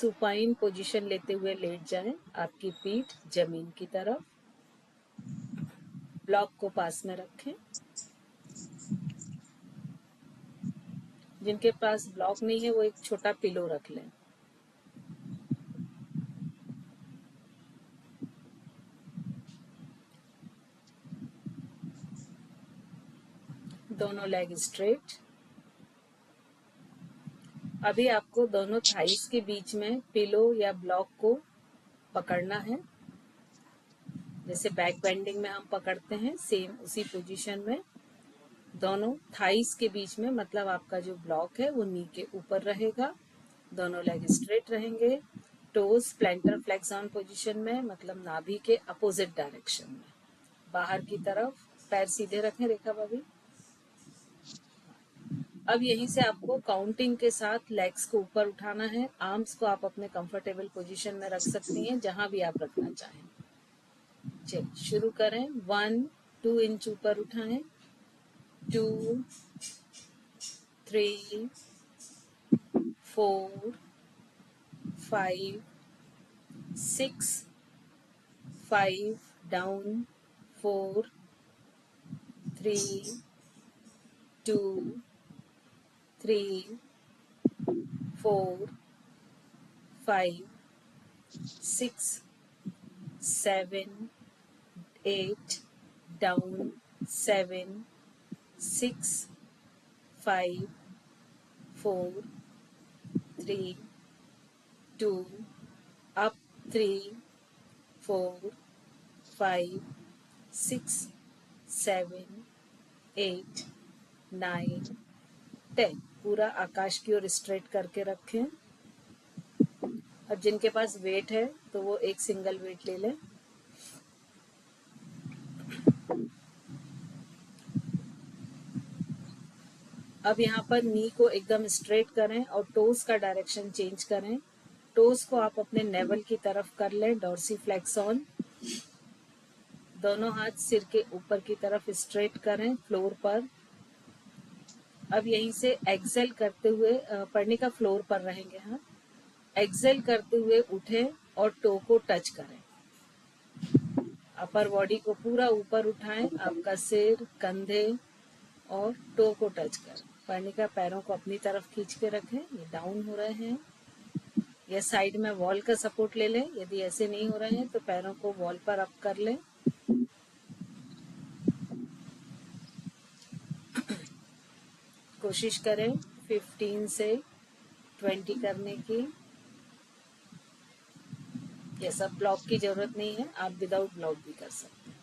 Supine position लेते हुए late जाएं, आपकी पीठ जमीन की तरफ। ब्लॉक को पास में रखें। जिनके पास ब्लॉक नहीं है वो एक छोटा पिलो रख लें। दोनों लेग स्ट्रेट। अभी आपको दोनों थाइस के बीच में पिलो या ब्लॉक को पकड़ना है। जैसे बैक बेंडिंग में हम पकड़ते हैं, सेम उसी पोजीशन में दोनों थाइस के बीच में, मतलब आपका जो ब्लॉक है वो नी के ऊपर रहेगा। दोनों लेग स्ट्रेट रहेंगे। टोज प्लैंटर फ्लेक्स ऑन पोजीशन में, मतलब नाभि के अपोजिट डायरेक्शन में, बाहर की तरफ। पैर सीधे रखें रेखा भाभी। अब यहीं से आपको काउंटिंग के साथ लेग्स को ऊपर उठाना है। आर्म्स को आप अपने कंफर्टेबल पोजीशन में रख सकती हैं, जहां भी आप रखना चाहें। चलिए शुरू करें। 1 2 इंच ऊपर उठाएं। 2 3 4 5 6 5 डाउन। 4 3 2 3 4 5 6 7 8 down 7 6 5 4 3 2 up 3 4 5 6 7 8 9 10। पूरा आकाश की ओर स्ट्रेट करके रखें। अब जिनके पास वेट है तो वो एक सिंगल वेट ले लें। अब यहाँ पर नी को एकदम स्ट्रेट करें और टोस का डायरेक्शन चेंज करें। टोस को आप अपने नेवल की तरफ कर लें, डॉर्सी फ्लेक्स ऑन। दोनों हाथ सिर के ऊपर की तरफ स्ट्रेट करें फ्लोर पर। अब यहीं से एक्सेल करते हुए पढ़ने का फ्लोर पर रहेंगे। हाँ, एक्सेल करते हुए उठें और टो को टच करें। अपर बॉडी को पूरा ऊपर उठाएं, आपका सिर, कंधे और टो को टच करें। पढ़ने का पैरों को अपनी तरफ खींच के रखें। ये डाउन हो रहे हैं या साइड में वॉल का सपोर्ट ले लें। यदि ऐसे नहीं हो रहे हैं तो पैरों को वॉल पर अप कर लें। कोशिश करें 15 से 20 करने की। ये सब ब्लॉक की जरूरत नहीं है, आप विदाउट ब्लॉक भी कर सकते हैं।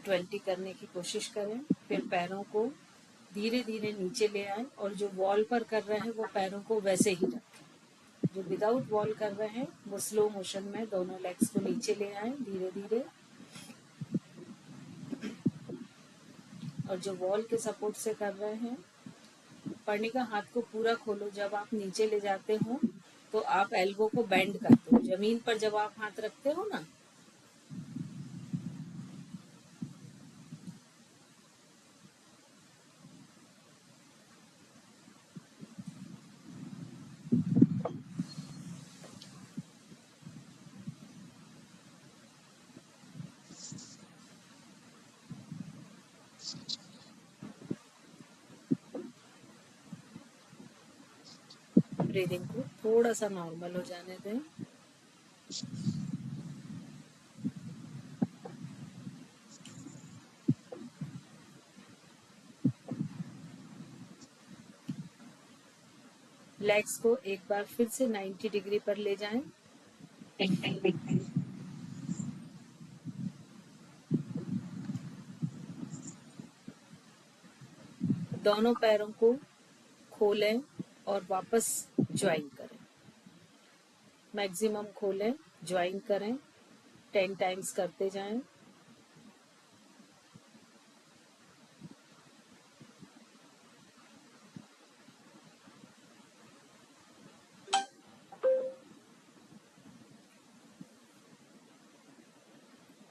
ट्वेंटी करने की कोशिश करें। फिर पैरों को धीरे धीरे नीचे ले आए और जो वॉल पर कर रहे हैं वो पैरों को वैसे ही रखें। जो विदाउट वॉल कर रहे हैं वो स्लो मोशन में दोनों लेग्स को नीचे ले आए धीरे धीरे। और जो वॉल के सपोर्ट से कर रहे हैं, पढ़ने का हाथ को पूरा खोलो। जब आप नीचे ले जाते हो तो आप एल्बो को बेंड करते हो। जमीन पर जब आप हाथ रखते हो ना, ब्रीदिंग को थोड़ा सा नॉर्मल हो जाने दें। लेग्स को एक बार फिर से 90 डिग्री पर ले जाएं। दोनों पैरों को खोलें और वापस ज्वाइन करें। मैक्सिमम खोलें, ज्वाइन करें, 10 टाइम्स करते जाएं।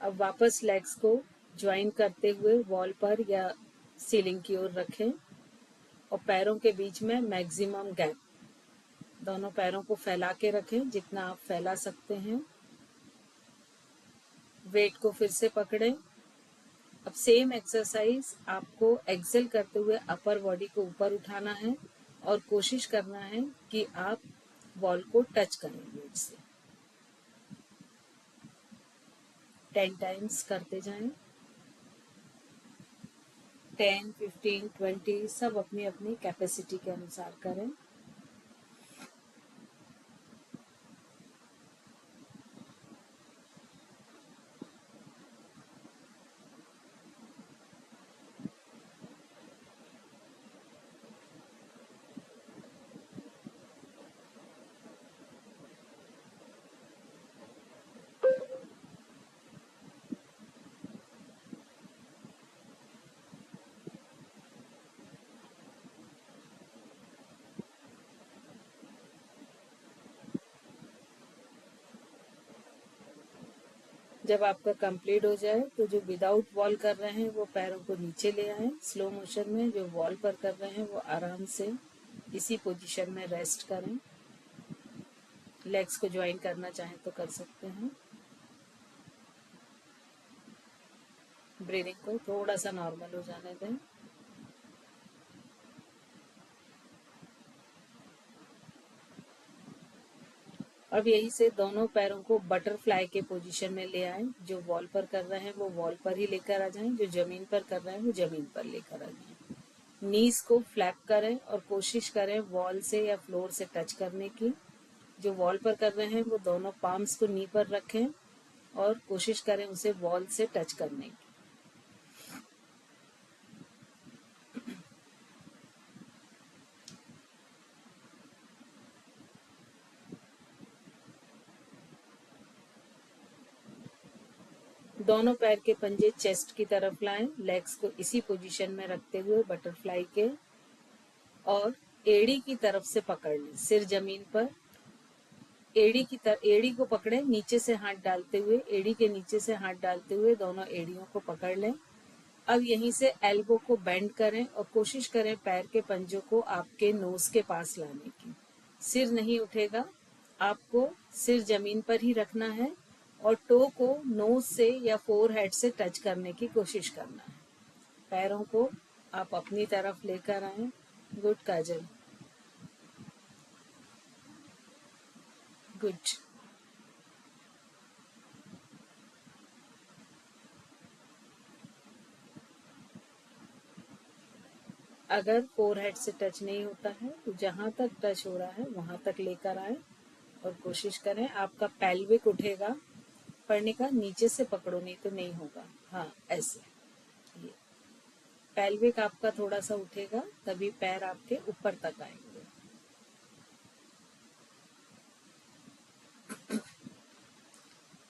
अब अब वापस लेग्स को ज्वाइन करते हुए वॉल पर या सीलिंग की ओर रखें और पैरों के बीच में मैक्सिमम गैप, दोनों पैरों को फैला के रखें जितना आप फैला सकते हैं। वेट को फिर से पकड़ें। अब सेम एक्सरसाइज आपको एक्सेल करते हुए अपर बॉडी को ऊपर उठाना है और कोशिश करना है कि आप वॉल को टच करें वेट से। 10 टाइम्स करते जाएं। 10, 15, 20 सब अपनी अपनी कैपेसिटी के अनुसार करें। जब आपका कंप्लीट हो जाए तो जो विदाउट वॉल कर रहे हैं वो पैरों को नीचे ले आए स्लो मोशन में, जो वॉल पर कर रहे हैं वो आराम से इसी पोजीशन में रेस्ट करें। लेग्स को ज्वाइन करना चाहें तो कर सकते हैं। ब्रीदिंग को थोड़ा सा नॉर्मल हो जाने दें। अब यही से दोनों पैरों को बटरफ्लाई के पोजीशन में ले आए। जो वॉल पर कर रहे हैं वो वॉल पर ही लेकर आ जाएं, जो जमीन पर कर रहे हैं वो जमीन पर लेकर आ जाएं। नीज को फ्लैप करें और कोशिश करें वॉल से या फ्लोर से टच करने की। जो वॉल पर कर रहे हैं वो दोनों पाम्स को नी पर रखें और कोशिश करें उसे वॉल से टच करने की। दोनों पैर के पंजे चेस्ट की तरफ लाएं, लेग्स को इसी पोजीशन में रखते हुए बटरफ्लाई के, और एड़ी की तरफ से पकड़ लें, सिर जमीन पर। एड़ी को पकड़े, नीचे से हाथ डालते हुए, एड़ी के नीचे से हाथ डालते हुए दोनों एड़ियों को पकड़ लें। अब यहीं से एल्बो को बेंड करें और कोशिश करें पैर के पंजों को आपके नोज के पास लाने की। सिर नहीं उठेगा, आपको सिर जमीन पर ही रखना है और टो को नोज से या फोरहेड से टच करने की कोशिश करना है। पैरों को आप अपनी तरफ लेकर आए। गुड काजल, गुड। अगर फोरहेड से टच नहीं होता है तो जहां तक टच हो रहा है वहां तक लेकर आए और कोशिश करें आपका पेल्विक उठेगा पढ़ने का। नीचे से पकड़ो नहीं तो नहीं होगा। हाँ, ऐसे ये पेल्विक आपका थोड़ा सा उठेगा तभी पैर आपके ऊपर तक आएंगे।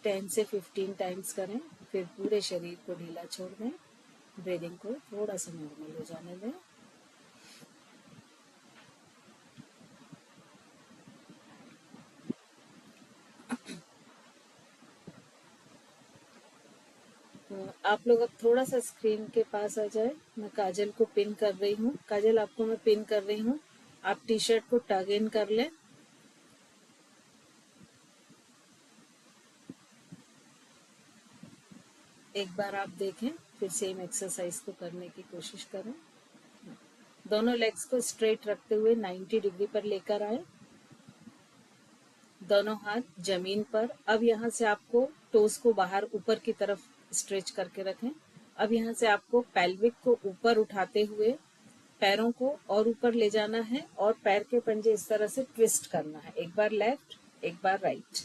टेन से 15 टाइम्स करें, फिर पूरे शरीर को ढीला छोड़ दें। ब्रीदिंग को थोड़ा सा नॉर्मल हो जाने दें। आप लोग अब थोड़ा सा स्क्रीन के पास आ जाए। मैं काजल को पिन कर रही हूँ। काजल, आपको मैं पिन कर रही हूँ, आप टी शर्ट को टग इन कर लें। एक बार आप देखें, फिर सेम एक्सरसाइज को करने की कोशिश करें। दोनों लेग्स को स्ट्रेट रखते हुए 90 डिग्री पर लेकर आए, दोनों हाथ जमीन पर। अब यहाँ से आपको टोस को बाहर ऊपर की तरफ स्ट्रेच करके रखें। अब यहाँ से आपको पेल्विक को ऊपर उठाते हुए पैरों को और ऊपर ले जाना है और पैर के पंजे इस तरह से ट्विस्ट करना है, एक बार लेफ्ट एक बार राइट।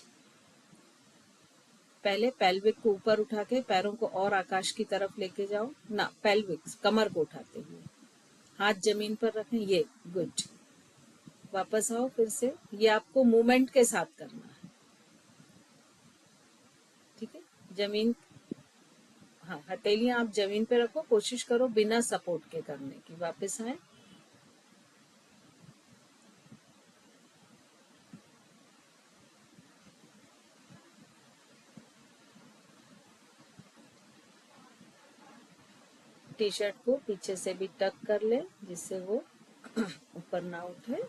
पहले पेल्विक को ऊपर उठा के पैरों को और आकाश की तरफ लेके जाओ ना, पेल्विक कमर को उठाते हुए हाथ जमीन पर रखें, ये गुड। वापस आओ फिर से, ये आपको मूवमेंट के साथ करना है, ठीक है। जमीन, हाँ, हथेलियां आप जमीन पे रखो, कोशिश करो बिना सपोर्ट के करने की। वापस आए, टी शर्ट को पीछे से भी टक कर ले जिससे वो ऊपर ना उठे।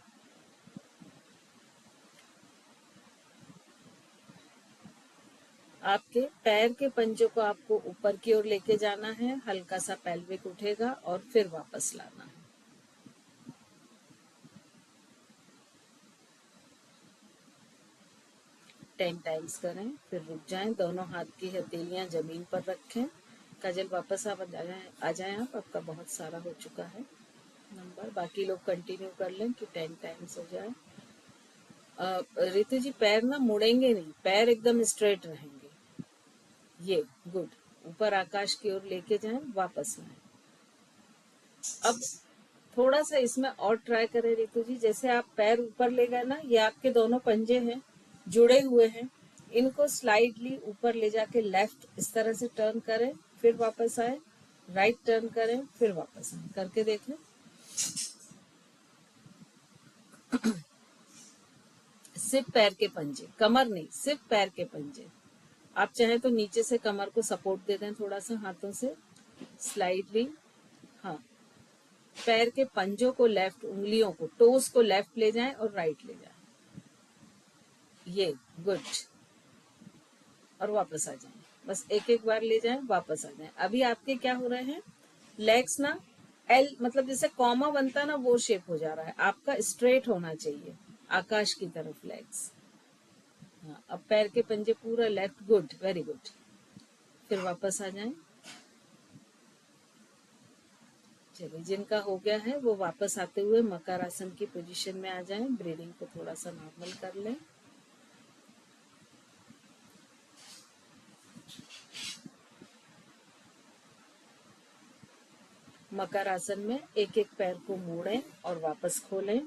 आपके पैर के पंजों को आपको ऊपर की ओर लेके जाना है, हल्का सा पेल्विक उठेगा और फिर वापस लाना है। टेन टाइम्स करें, फिर रुक जाएं, दोनों हाथ की हथेलियां जमीन पर रखें। काजल वापस आप आ जाएं आप, आपका बहुत सारा हो चुका है नंबर। बाकी लोग कंटिन्यू कर लें कि 10 टाइम्स हो जाए। रितु जी पैर ना मुड़ेंगे नहीं, पैर एकदम स्ट्रेट रहेंगे। ये गुड, ऊपर आकाश की ओर लेके जाएं, वापस लाएं। अब थोड़ा सा इसमें और ट्राई करें रितु जी, जैसे आप पैर ऊपर ले गए ना, ये आपके दोनों पंजे हैं जुड़े हुए हैं, इनको स्लाइडली ऊपर ले जाके लेफ्ट इस तरह से टर्न करें, फिर वापस आए, राइट टर्न करें, फिर वापस आए, करके देखें। सिर्फ पैर के पंजे, कमर नहीं, सिर्फ पैर के पंजे। आप चाहे तो नीचे से कमर को सपोर्ट दे दें थोड़ा सा हाथों से, स्लाइडली। हाँ, पैर के पंजों को लेफ्ट, उंगलियों को, टोस को लेफ्ट ले जाएं और राइट ले जाएं। ये गुड, और वापस आ जाएं। बस एक एक बार ले जाएं, वापस आ जाएं। अभी आपके क्या हो रहे हैं, लेग्स ना एल मतलब जैसे कॉमा बनता है ना, वो शेप हो जा रहा है। आपका स्ट्रेट होना चाहिए आकाश की तरफ लेग्स। हाँ, अब पैर के पंजे पूरा लेफ्ट, गुड, वेरी गुड। फिर वापस आ जाएं। चलिए, जिनका हो गया है वो वापस आते हुए मकर आसन की पोजीशन में आ जाएं। ब्रीदिंग को थोड़ा सा नॉर्मल कर लें। मकर आसन में एक एक पैर को मोड़ें और वापस खोलें।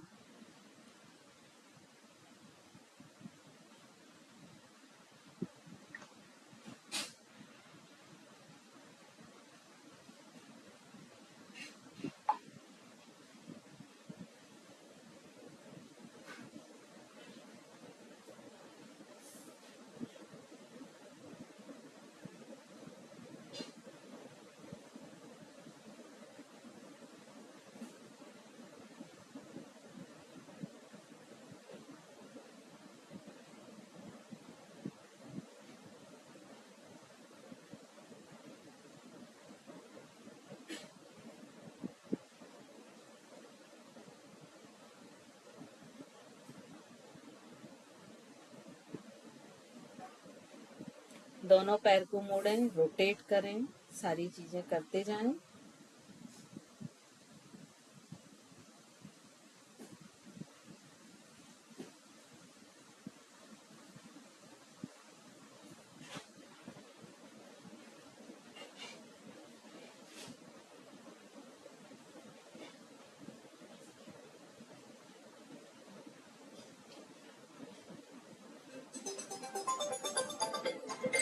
दोनों पैर को मोड़ें, रोटेट करें, सारी चीजें करते जाएं।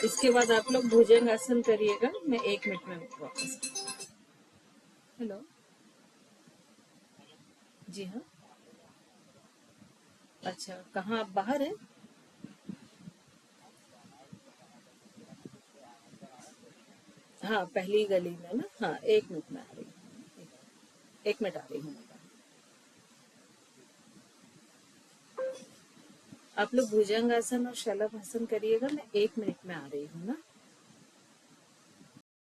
इसके बाद आप लोग भुजंग आसन करिएगा। मैं 1 मिनट में वापस। हेलो, जी हाँ। अच्छा, कहाँ आप बाहर हैं? हाँ, पहली गली में ना। हाँ, 1 मिनट में आ रही हूँ, 1 मिनट आ रही हूँ। आप लोग भुजंग आसन और शलभ आसन करिएगा। मैं 1 मिनट में आ रही हूँ ना।